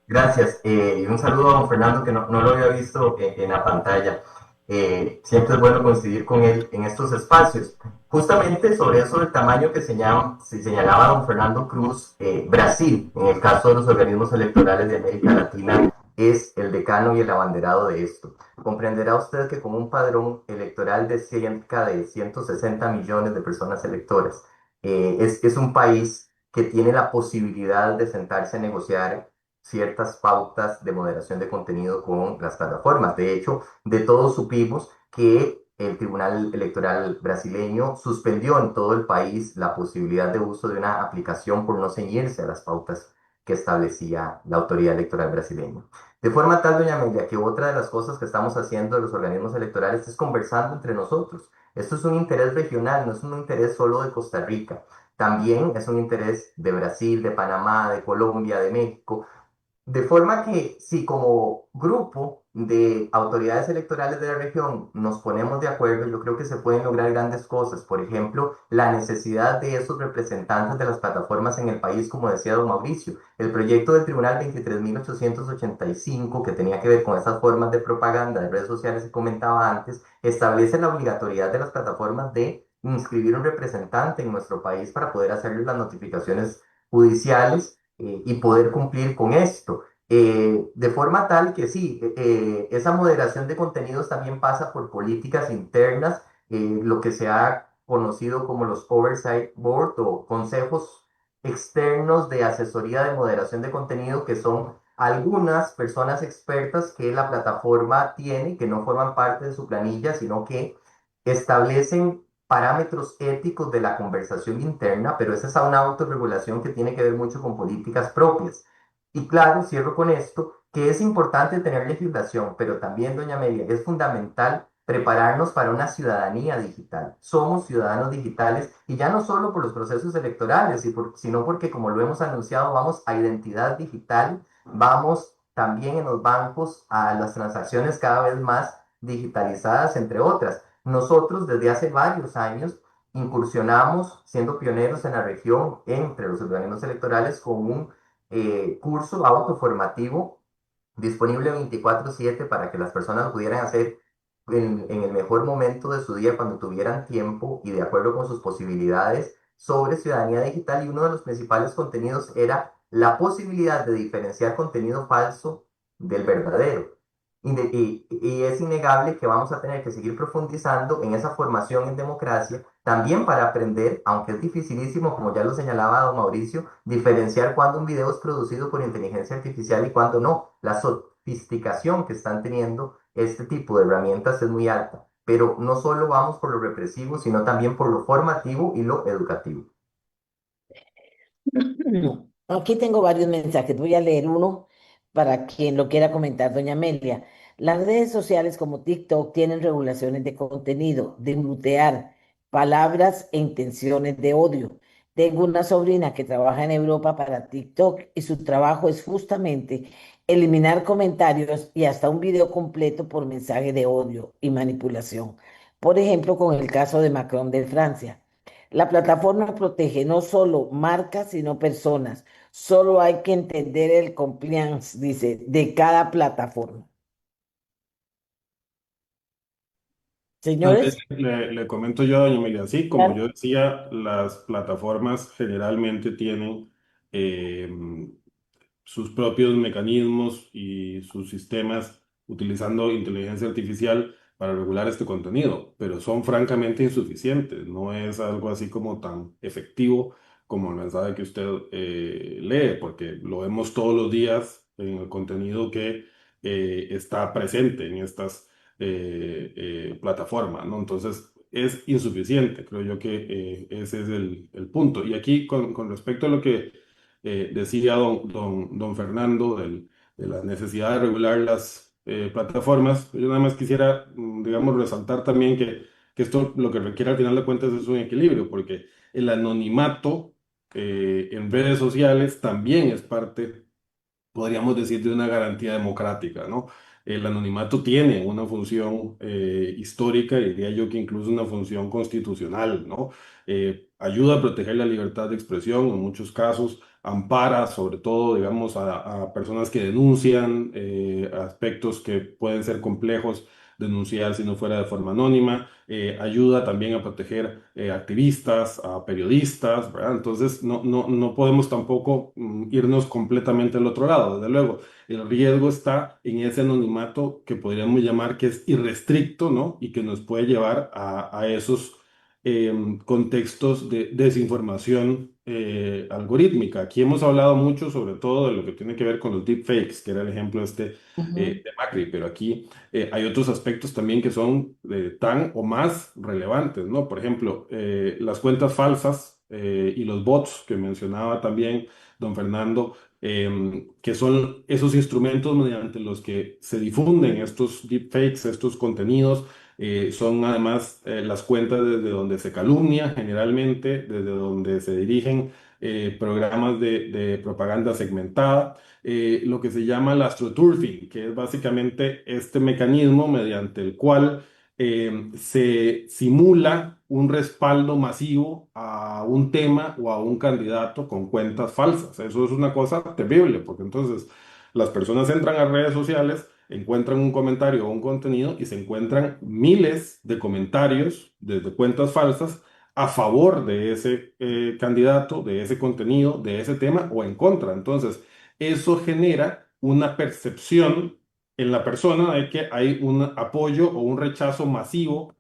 C: Gracias. Y un saludo a don Fernando, que no lo había visto en la pantalla. Siempre es bueno coincidir con él en estos espacios. Justamente sobre eso del tamaño que señalaba don Fernando Cruz, Brasil, en el caso de los organismos electorales de América Latina, es el decano y el abanderado de esto. Comprenderá usted que con un padrón electoral de cerca de 160 millones de personas electoras, es un país que tiene la posibilidad de sentarse a negociar ciertas pautas de moderación de contenido con las plataformas. De hecho, de todos supimos que el Tribunal Electoral brasileño suspendió en todo el país la posibilidad de uso de una aplicación por no ceñirse a las pautas que establecía la autoridad electoral brasileña. De forma tal, doña Amelia, que otra de las cosas que estamos haciendo de los organismos electorales es conversando entre nosotros. Esto es un interés regional, no es un interés solo de Costa Rica. También es un interés de Brasil, de Panamá, de Colombia, de México. De forma que si como grupo de autoridades electorales de la región nos ponemos de acuerdo, yo creo que se pueden lograr grandes cosas. Por ejemplo, la necesidad de esos representantes de las plataformas en el país, como decía don Mauricio. El proyecto del Tribunal 23.885, que tenía que ver con esas formas de propaganda de redes sociales que comentaba antes, establece la obligatoriedad de las plataformas de inscribir un representante en nuestro país para poder hacerles las notificaciones judiciales y poder cumplir con esto. De forma tal que sí, esa moderación de contenidos también pasa por políticas internas, lo que se ha conocido como los Oversight Board o consejos externos de asesoría de moderación de contenido, que son algunas personas expertas que la plataforma tiene, que no forman parte de su planilla, sino que establecen parámetros éticos de la conversación interna, pero esa es una autorregulación que tiene que ver mucho con políticas propias. Y claro, cierro con esto, que es importante tener legislación, pero también, doña Amelia, es fundamental prepararnos para una ciudadanía digital. Somos ciudadanos digitales y ya no solo por los procesos electorales, sino porque, como lo hemos anunciado, vamos a identidad digital, vamos también en los bancos a las transacciones cada vez más digitalizadas, entre otras. Nosotros desde hace varios años incursionamos, siendo pioneros en la región, entre los organismos electorales, con un curso autoformativo disponible 24/7 para que las personas pudieran hacer en el mejor momento de su día, cuando tuvieran tiempo y de acuerdo con sus posibilidades, sobre ciudadanía digital. Y uno de los principales contenidos era la posibilidad de diferenciar contenido falso del verdadero. Y es innegable que vamos a tener que seguir profundizando en esa formación en democracia, también para aprender, aunque es dificilísimo, como ya lo señalaba don Mauricio, diferenciar cuando un video es producido por inteligencia artificial y cuando no. La sofisticación que están teniendo este tipo de herramientas es muy alta, pero no solo vamos por lo represivo, sino también por lo formativo y lo educativo.
A: Aquí tengo varios mensajes. Voy a leer uno para quien lo quiera comentar, doña Amelia. Las redes sociales como TikTok tienen regulaciones de contenido, de mutear palabras e intenciones de odio. Tengo una sobrina que trabaja en Europa para TikTok y su trabajo es justamente eliminar comentarios y hasta un video completo por mensaje de odio y manipulación. Por ejemplo, con el caso de Macron de Francia. La plataforma protege no solo marcas, sino personas. Solo hay que entender el compliance, dice, de cada plataforma.
B: No,
A: Señores,
B: le comento yo a doña Emilia, sí, como
A: claro.
B: yo decía, las plataformas generalmente tienen eh, sus propios mecanismos y sus sistemas utilizando inteligencia artificial para regular este contenido, pero son francamente insuficientes. No es algo así como tan efectivo como el mensaje que usted lee, porque lo vemos todos los días en el contenido que está presente en estas plataformas, ¿no? Entonces, es insuficiente, creo yo que ese es el punto. Y aquí, con respecto a lo que decía don Fernando de la necesidad de regular las plataformas. Yo nada más quisiera, digamos, resaltar también que esto lo que requiere al final de cuentas es un equilibrio, porque el anonimato en redes sociales también es parte, podríamos decir, de una garantía democrática, ¿no? El anonimato tiene una función histórica, diría yo que incluso una función constitucional, ¿no? Ayuda a proteger la libertad de expresión en muchos casos, ampara sobre todo, digamos, a personas que denuncian aspectos que pueden ser complejos denunciar si no fuera de forma anónima, ayuda también a proteger activistas, a periodistas, ¿verdad? Entonces no podemos tampoco irnos completamente al otro lado, desde luego. El riesgo está en ese anonimato que podríamos llamar que es irrestricto, ¿no? Y que nos puede llevar a esos contextos de desinformación algorítmica. Aquí hemos hablado mucho sobre todo de lo que tiene que ver con los deepfakes, que era el ejemplo este
A: Ujú.
B: de Macri, pero aquí hay otros aspectos también que son tan o más relevantes, ¿no? Por ejemplo, las cuentas falsas y los bots que mencionaba también don Fernando, que son esos instrumentos mediante los que se difunden estos deepfakes, estos contenidos. Son además las cuentas desde donde se calumnia generalmente, desde donde se dirigen programas de propaganda segmentada, lo que se llama el astroturfing, que es básicamente este mecanismo mediante el cual se simula un respaldo masivo a un tema o a un candidato con cuentas falsas. Eso es una cosa terrible, porque entonces las personas entran a redes sociales, encuentran un comentario o un contenido y se encuentran miles de comentarios desde cuentas falsas a favor de ese candidato, de ese contenido, de ese tema o en contra. Entonces, eso genera una percepción en la persona de que hay un apoyo o un rechazo masivo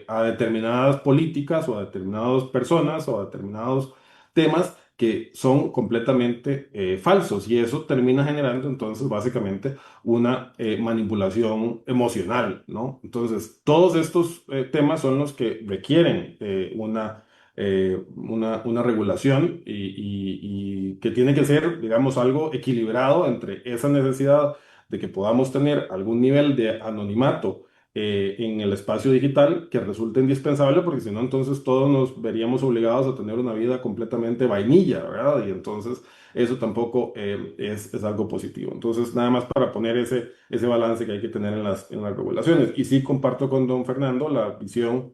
B: a determinadas políticas o a determinadas personas o a determinados temas que son completamente falsos, y eso termina generando entonces básicamente una manipulación emocional, ¿no? Entonces, todos estos temas son los que requieren una regulación y que tiene que ser, digamos, algo equilibrado entre esa necesidad de que podamos tener algún nivel de anonimato en el espacio digital que resulte indispensable, porque si no, entonces todos nos veríamos obligados a tener una vida completamente vainilla, ¿verdad? Y entonces eso tampoco es algo positivo. Entonces, nada más para poner ese balance que hay que tener en las regulaciones. Y sí comparto con don Fernando la visión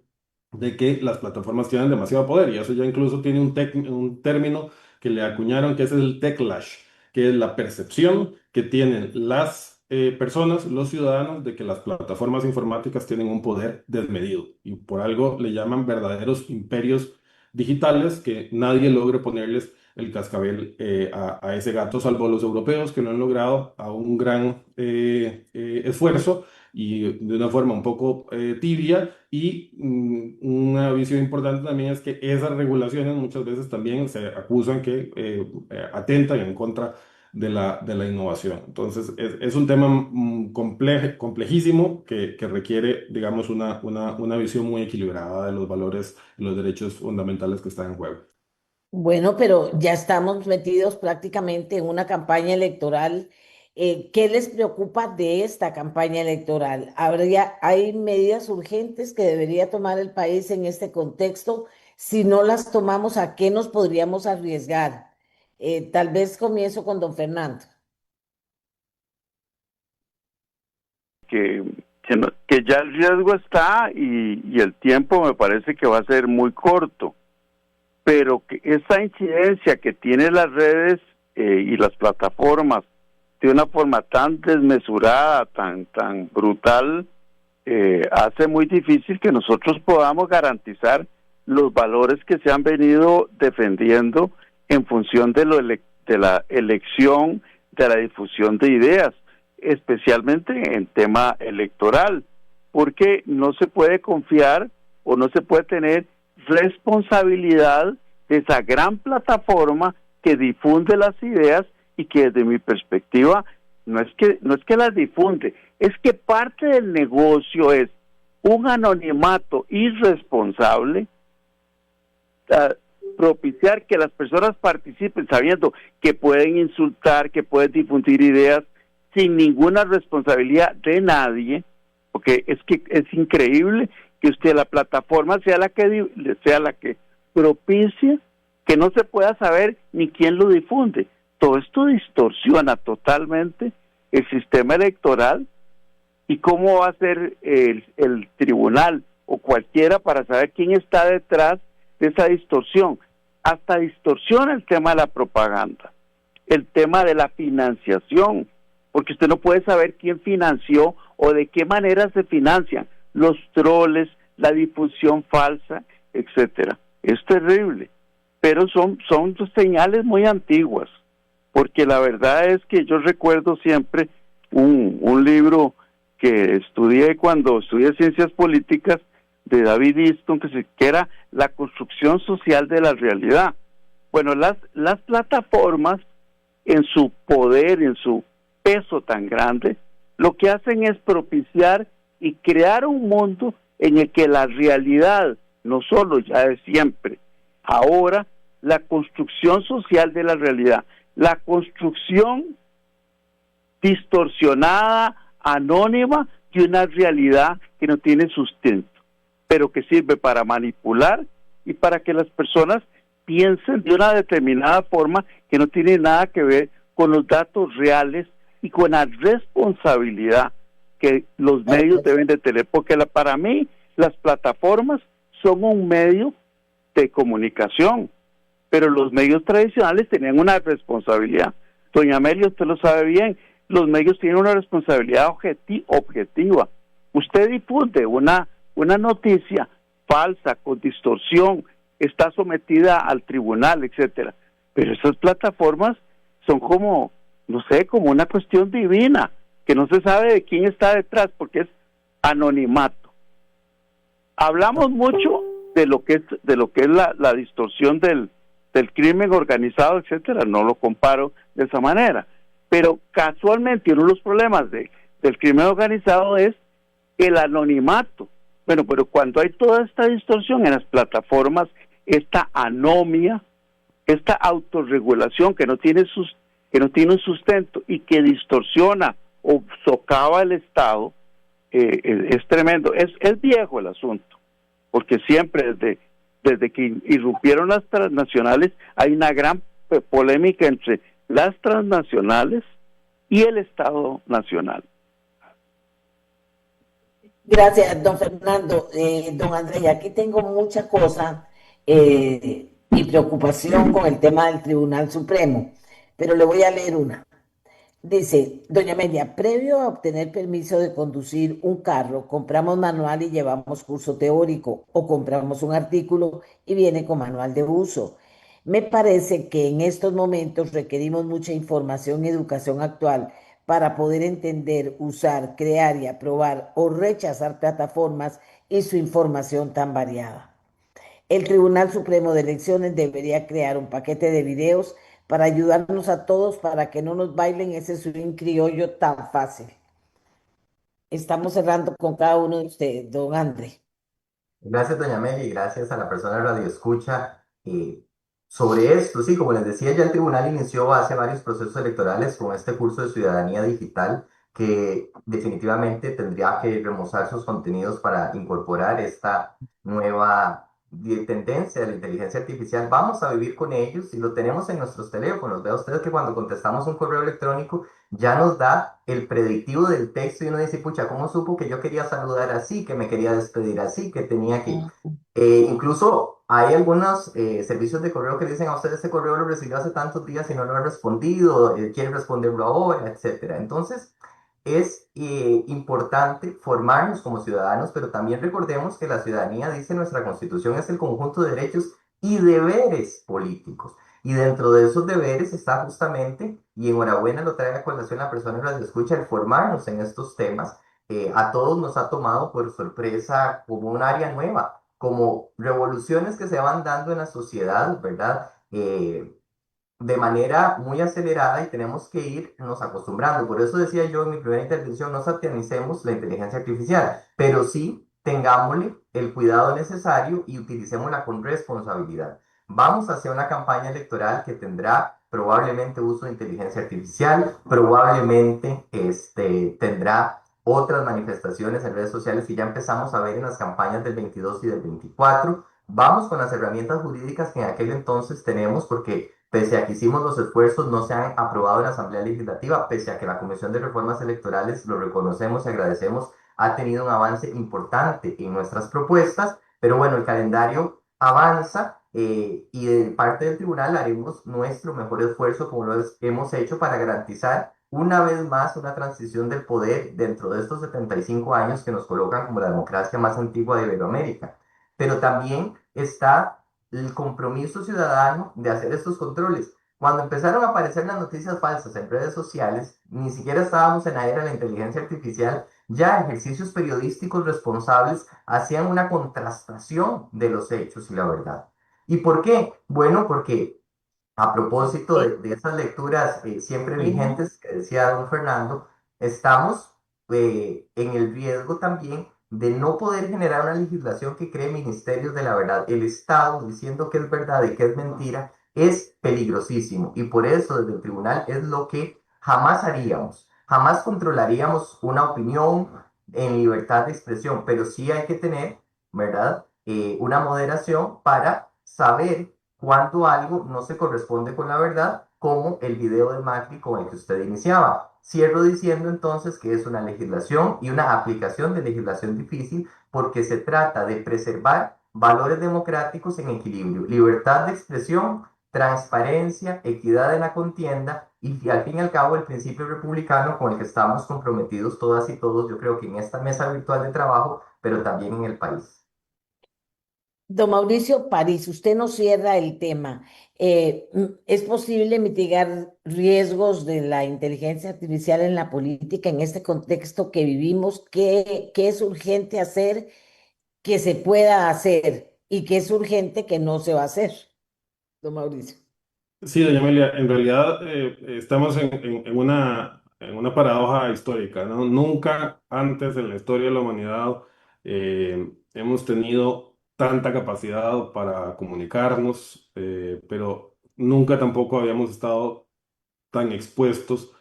B: de que las plataformas tienen demasiado poder, y eso ya incluso tiene un término que le acuñaron, que es el techlash, que es la percepción que tienen las personas, los ciudadanos, de que las plataformas informáticas tienen un poder desmedido, y por algo le llaman verdaderos imperios digitales, que nadie logre ponerles el cascabel a ese gato, salvo los europeos, que lo han logrado a un gran esfuerzo y de una forma un poco tibia. Y una visión importante también es que esas regulaciones muchas veces también se acusan que atentan en contra de la innovación. Entonces, es un tema complejísimo que requiere, digamos, una visión muy equilibrada de los valores y los derechos fundamentales que están en juego.
A: Bueno, pero ya estamos metidos prácticamente en una campaña electoral. ¿Qué les preocupa de esta campaña electoral? ¿Hay medidas urgentes que debería tomar el país en este contexto? Si no las tomamos, ¿a qué nos podríamos arriesgar? Tal vez comienzo con don Fernando.
D: que, que ya el riesgo está y el tiempo me parece que va a ser muy corto, pero que esa incidencia que tienen las redes y las plataformas de una forma tan desmesurada, tan brutal, hace muy difícil que nosotros podamos garantizar los valores que se han venido defendiendo en función de la elección, de la difusión de ideas, especialmente en tema electoral, porque no se puede confiar o no se puede tener responsabilidad de esa gran plataforma que difunde las ideas y que desde mi perspectiva no es que las difunde, es que parte del negocio es un anonimato irresponsable, propiciar que las personas participen sabiendo que pueden insultar, que pueden difundir ideas sin ninguna responsabilidad de nadie, porque es que es increíble que la plataforma sea la que propicie que no se pueda saber ni quién lo difunde. Todo esto distorsiona totalmente el sistema electoral. ¿Y cómo va a ser el tribunal o cualquiera para saber quién está detrás de esa distorsión? Hasta distorsiona el tema de la propaganda, el tema de la financiación, porque usted no puede saber quién financió o de qué manera se financian los troles, la difusión falsa, etcétera. Es terrible, pero son señales muy antiguas, porque la verdad es que yo recuerdo siempre un libro que estudié cuando estudié ciencias políticas de David Easton, que era La construcción social de la realidad. Bueno, las plataformas, en su poder, en su peso tan grande, lo que hacen es propiciar y crear un mundo en el que la realidad, no solo ya de siempre, ahora la construcción social de la realidad, la construcción distorsionada, anónima, de una realidad que no tiene sustento, pero que sirve para manipular y para que las personas piensen de una determinada forma que no tiene nada que ver con los datos reales y con la responsabilidad que los medios deben de tener, porque para mí las plataformas son un medio de comunicación, pero los medios tradicionales tenían una responsabilidad. Doña Amelia, usted lo sabe bien, los medios tienen una responsabilidad objetiva. Usted difunde una noticia, falsa, con distorsión, está sometida al tribunal, etcétera. Pero esas plataformas son como, no sé, como una cuestión divina, que no se sabe de quién está detrás, porque es anonimato. Hablamos mucho de lo que es la distorsión del crimen organizado, etcétera. No lo comparo de esa manera, pero casualmente uno de los problemas del crimen organizado es el anonimato. Bueno, pero cuando hay toda esta distorsión en las plataformas, esta anomia, esta autorregulación que no tiene un sustento y que distorsiona o socava el Estado, es tremendo. Es viejo el asunto, porque siempre desde que irrumpieron las transnacionales hay una gran polémica entre las transnacionales y el Estado nacional.
A: Gracias, don Fernando. Don Andrés, aquí tengo mucha cosa y preocupación con el tema del Tribunal Supremo, pero le voy a leer una. Dice, doña Amelia, previo a obtener permiso de conducir un carro, compramos manual y llevamos curso teórico, o compramos un artículo y viene con manual de uso. Me parece que en estos momentos requerimos mucha información y educación actual para poder entender, usar, crear y aprobar o rechazar plataformas y su información tan variada. El Tribunal Supremo de Elecciones debería crear un paquete de videos para ayudarnos a todos para que no nos bailen ese swing criollo tan fácil. Estamos cerrando con cada uno de ustedes, don André.
C: Gracias, doña Meli, y gracias a la persona de Radio Escucha. Sobre esto, sí, como les decía, ya el tribunal inició hace varios procesos electorales con este curso de ciudadanía digital que definitivamente tendría que remozar sus contenidos para incorporar esta nueva tendencia de la inteligencia artificial. Vamos a vivir con ellos y lo tenemos en nuestros teléfonos. Vea ustedes que cuando contestamos un correo electrónico ya nos da el predictivo del texto y uno dice, pucha, ¿cómo supo que yo quería saludar así, que me quería despedir así, que tenía que... incluso hay algunos servicios de correo que dicen a usted este correo lo recibió hace tantos días y no lo ha respondido, quiere responderlo ahora, etcétera. Entonces, es importante formarnos como ciudadanos, pero también recordemos que la ciudadanía, dice nuestra Constitución, es el conjunto de derechos y deberes políticos. Y dentro de esos deberes está justamente, y enhorabuena lo trae a colación la persona que nos escucha, el formarnos en estos temas. A todos nos ha tomado por sorpresa como un área nueva, como revoluciones que se van dando en la sociedad, ¿verdad? De manera muy acelerada y tenemos que irnos acostumbrando. Por eso decía yo en mi primera intervención, no satanicemos la inteligencia artificial, pero sí tengámosle el cuidado necesario y utilicémosla con responsabilidad. Vamos hacia una campaña electoral que tendrá probablemente uso de inteligencia artificial, probablemente tendrá otras manifestaciones en redes sociales que ya empezamos a ver en las campañas del 22 y del 24. Vamos con las herramientas jurídicas que en aquel entonces tenemos, porque pese a que hicimos los esfuerzos, no se han aprobado en la Asamblea Legislativa, pese a que la Comisión de Reformas Electorales, lo reconocemos y agradecemos, ha tenido un avance importante en nuestras propuestas, pero bueno, el calendario avanza y de parte del tribunal haremos nuestro mejor esfuerzo, como lo hemos hecho, para garantizar una vez más una transición del poder dentro de estos 75 años que nos colocan como la democracia más antigua de Iberoamérica. Pero también está el compromiso ciudadano de hacer estos controles. Cuando empezaron a aparecer las noticias falsas en redes sociales, ni siquiera estábamos en la era de la inteligencia artificial, ya ejercicios periodísticos responsables hacían una contrastación de los hechos y la verdad. ¿Y por qué? Bueno, porque a propósito de esas lecturas siempre vigentes que decía don Fernando, estamos en el riesgo también de no poder generar una legislación que cree ministerios de la verdad. El Estado diciendo que es verdad y que es mentira es peligrosísimo y por eso desde el tribunal es lo que jamás haríamos. Jamás controlaríamos una opinión en libertad de expresión, pero sí hay que tener, ¿verdad? Una moderación para saber cuando algo no se corresponde con la verdad, como el video de Macri con el que usted iniciaba. Cierro diciendo entonces que es una legislación y una aplicación de legislación difícil porque se trata de preservar valores democráticos en equilibrio, libertad de expresión, transparencia, equidad en la contienda y al fin y al cabo el principio republicano con el que estamos comprometidos todas y todos, yo creo que en esta mesa virtual de trabajo, pero también en el país.
A: Don Mauricio París, usted nos cierra el tema. ¿Es posible mitigar riesgos de la inteligencia artificial en la política en este contexto que vivimos? ¿Qué es urgente hacer que se pueda hacer y qué es urgente que no se va a hacer, don Mauricio?
B: Sí, doña Amelia, en realidad estamos en una paradoja histórica, ¿no? Nunca antes en la historia de la humanidad hemos tenido tanta capacidad para comunicarnos, pero nunca tampoco habíamos estado tan expuestos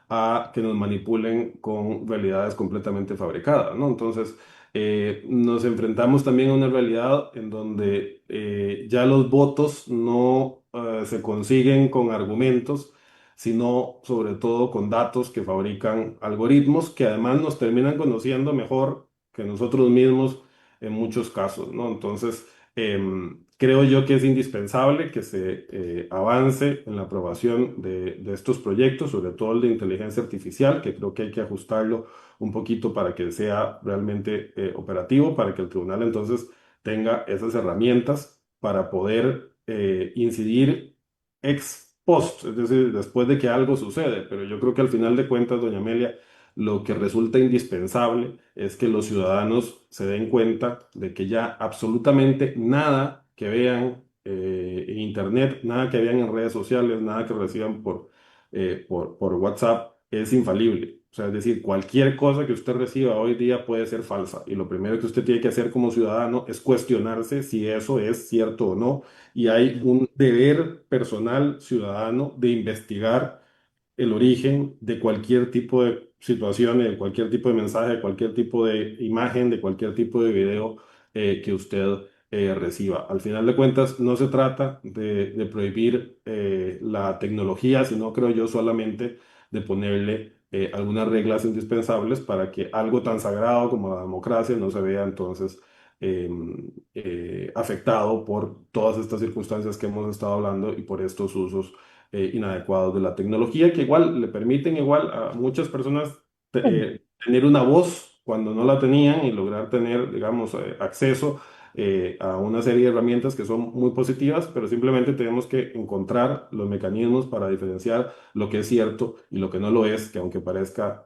B: a que nos manipulen con realidades completamente fabricadas, ¿no? Entonces, nos enfrentamos también a una realidad en donde ya los votos no se consiguen con argumentos, sino sobre todo con datos que fabrican algoritmos que además nos terminan conociendo mejor que nosotros mismos en muchos casos, ¿no? Entonces, creo yo que es indispensable que se avance en la aprobación de estos proyectos, sobre todo el de inteligencia artificial, que creo que hay que ajustarlo un poquito para que sea realmente operativo, para que el tribunal entonces tenga esas herramientas para poder incidir ex post, es decir, después de que algo sucede. Pero yo creo que al final de cuentas, doña Amelia, lo que resulta indispensable es que los ciudadanos se den cuenta de que ya absolutamente nada que vean en Internet, nada que vean en redes sociales, nada que reciban por WhatsApp es infalible. O sea, es decir, cualquier cosa que usted reciba hoy día puede ser falsa. Y lo primero que usted tiene que hacer como ciudadano es cuestionarse si eso es cierto o no. Y hay un deber personal ciudadano de investigar el origen de cualquier tipo de situación, de cualquier tipo de mensaje, de cualquier tipo de imagen, de cualquier tipo de video que usted reciba. Al final de cuentas, no se trata de prohibir la tecnología, sino creo yo solamente de ponerle algunas reglas indispensables para que algo tan sagrado como la democracia no se vea entonces eh, afectado por todas estas circunstancias que hemos estado hablando y por estos usos inadecuados de la tecnología, que igual le permiten igual a muchas personas tener una voz cuando no la tenían y lograr tener, digamos, acceso a una serie de herramientas que son muy positivas, pero simplemente tenemos que encontrar los mecanismos para diferenciar lo que es cierto y lo que no lo es, que aunque parezca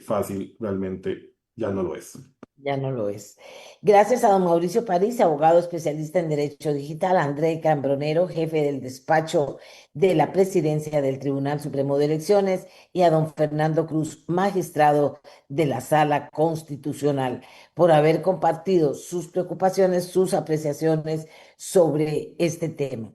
B: fácil, realmente ya no lo es.
A: Ya no lo es. Gracias a don Mauricio París, abogado especialista en Derecho Digital, a André Cambronero, jefe del despacho de la Presidencia del Tribunal Supremo de Elecciones, y a don Fernando Cruz, magistrado de la Sala Constitucional, por haber compartido sus preocupaciones, sus apreciaciones sobre este tema.